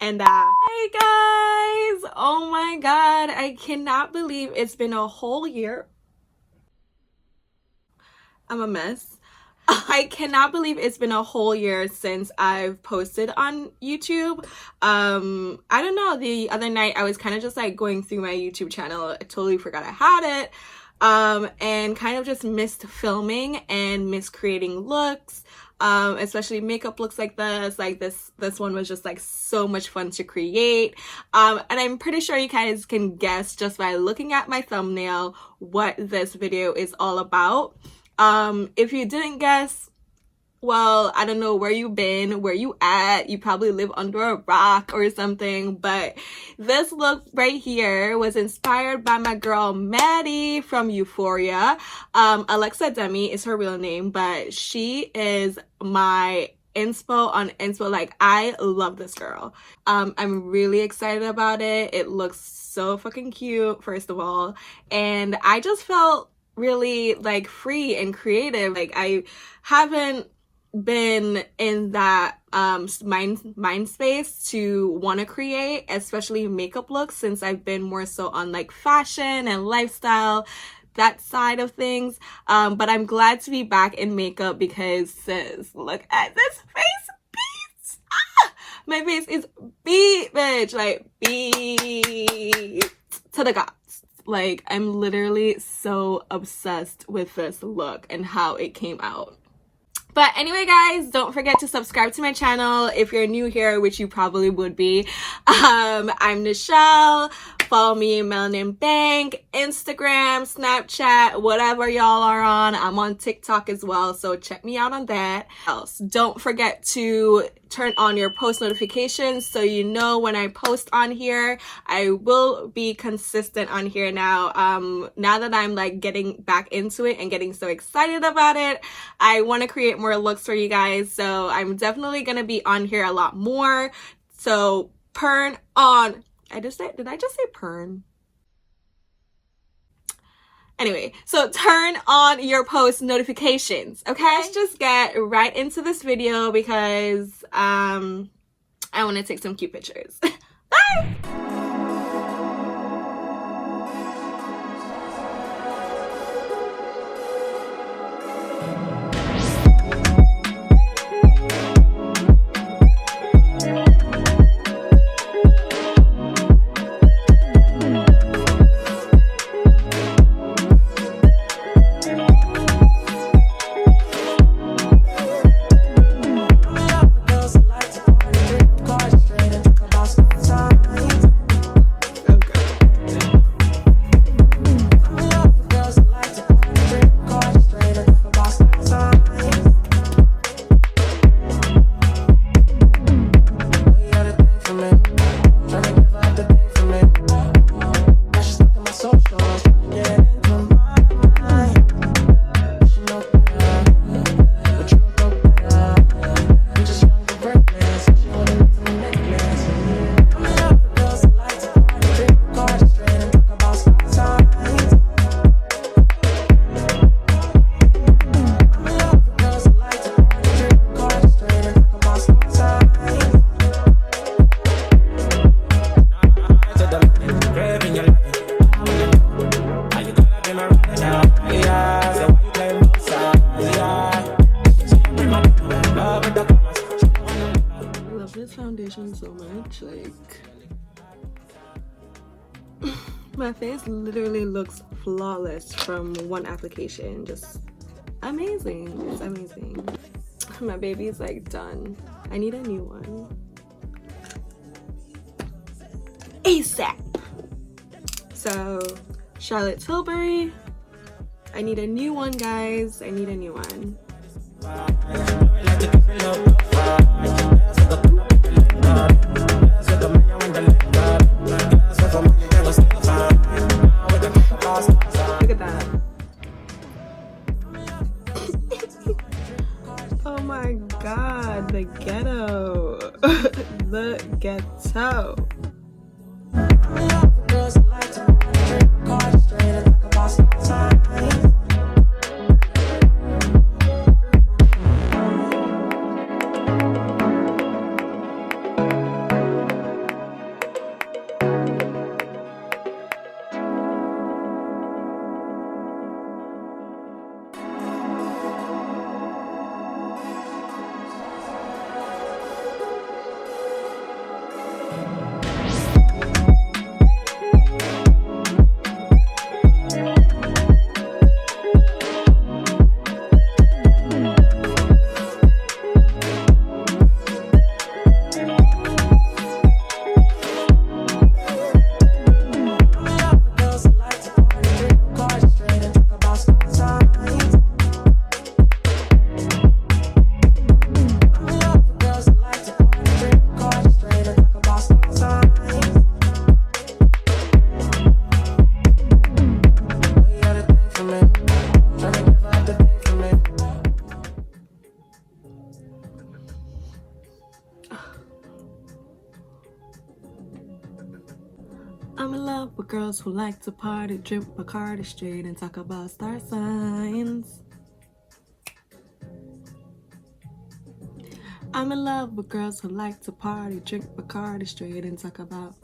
And hey guys, oh my god, I cannot believe it's been a whole year. I'm a mess. I cannot believe it's been a whole year since I've posted on YouTube. I don't know, the other night I was kind of just like going through my YouTube channel. I totally forgot I had it. And kind of just missed filming and missed creating looks, especially makeup looks like this. Like this one was just like so much fun to create. And I'm pretty sure you guys can guess just by looking at my thumbnail what this video is all about. If you didn't guess, well, I don't know where you've been, where you at. You probably live under a rock or something, but this look right here was inspired by my girl Maddy from Euphoria. Alexa Demi is her real name, but she is my inspo on inspo. Like, I love this girl. I'm really excited about it. It looks so fucking cute, first of all, and I just felt really like free and creative. Like, I haven't been in that mind space to want to create, especially makeup looks, since I've been more so on like fashion and lifestyle, that side of things. But I'm glad to be back in makeup because, sis, look at this face beats. My face is beat, bitch. Like, beat to the gods. Like, I'm literally so obsessed with this look and how it came out. But anyway, guys, don't forget to subscribe to my channel if you're new here, which you probably would be. I'm Nichelle. Follow me in Melaninbanc, Instagram, Snapchat, whatever y'all are on. I'm on TikTok as well, so check me out on that. Don't forget to turn on your post notifications so you know when I post on here. I will be consistent on here now. Now that I'm like getting back into it and getting so excited about it, I want to create more looks for you guys, so I'm definitely gonna be on here a lot more. So turn on. Did I just say pern? Anyway, so turn on your post notifications, okay? Let's just get right into this video because I want to take some cute pictures. Bye! So much, like my face literally looks flawless from one application. Just amazing. It's amazing. My baby's like done. I need a new one ASAP. So Charlotte Tilbury, I need a new one, guys. I need a new one. Look at that. Oh my god, the ghetto. The ghetto. I'm in love with girls who like to party, drink Bacardi straight, and talk about star signs. I'm in love with girls who like to party, drink Bacardi straight, and talk about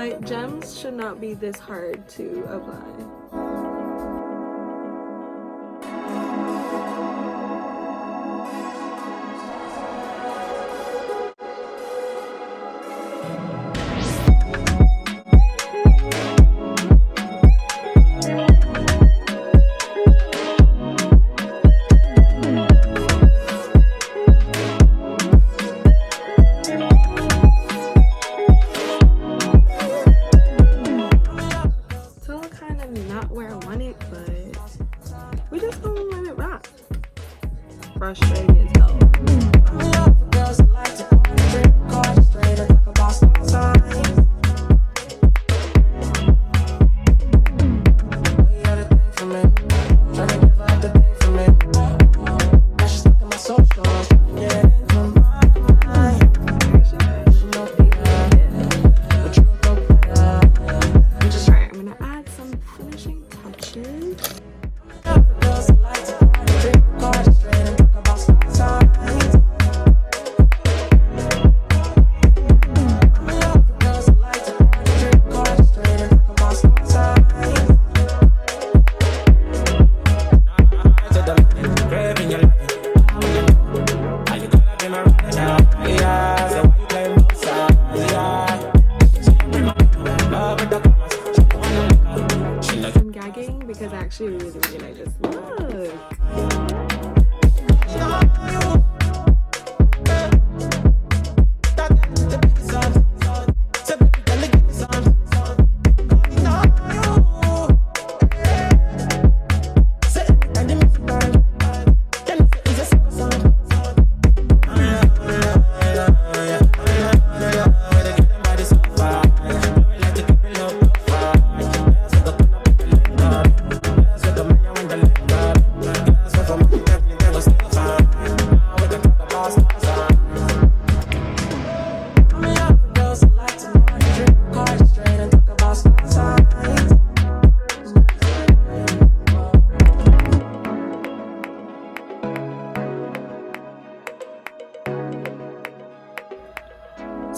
Like, gems should not be this hard to apply.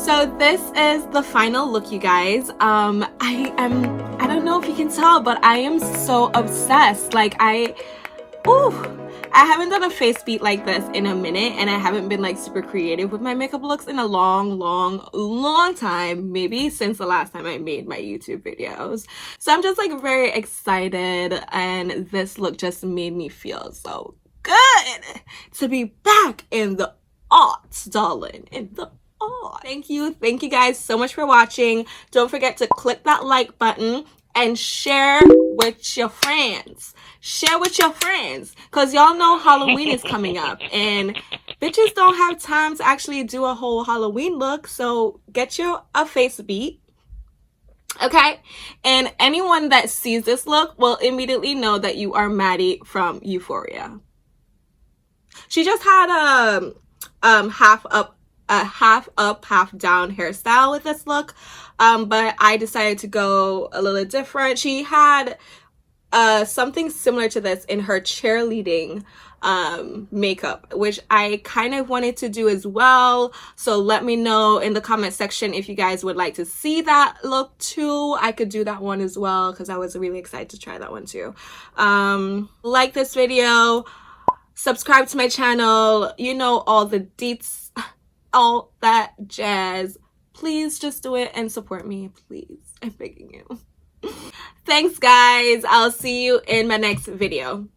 So this is the final look, you guys. I don't know if you can tell, but I am so obsessed. Like I haven't done a face beat like this in a minute, and I haven't been like super creative with my makeup looks in a long time, maybe since the last time I made my YouTube videos. So I'm just like very excited, and this look just made me feel so good to be back in the aughts, darling, in the aughts. Thank you guys so much for watching. Don't forget to click that like button and share with your friends. Share with your friends, because y'all know Halloween is coming up and bitches don't have time to actually do a whole Halloween look. So get you a face beat, okay? And anyone that sees this look will immediately know that you are Maddy from Euphoria. She just had a half up, half down hairstyle with this look, but I decided to go a little different. She had something similar to this in her cheerleading makeup, which I kind of wanted to do as well. So let me know in the comment section if you guys would like to see that look too. I could do that one as well, because I was really excited to try that one too. Like this video, subscribe to my channel, you know, all the deets, all that jazz. Please just do it and support me, please. I'm begging you. Thanks guys, I'll see you in my next video.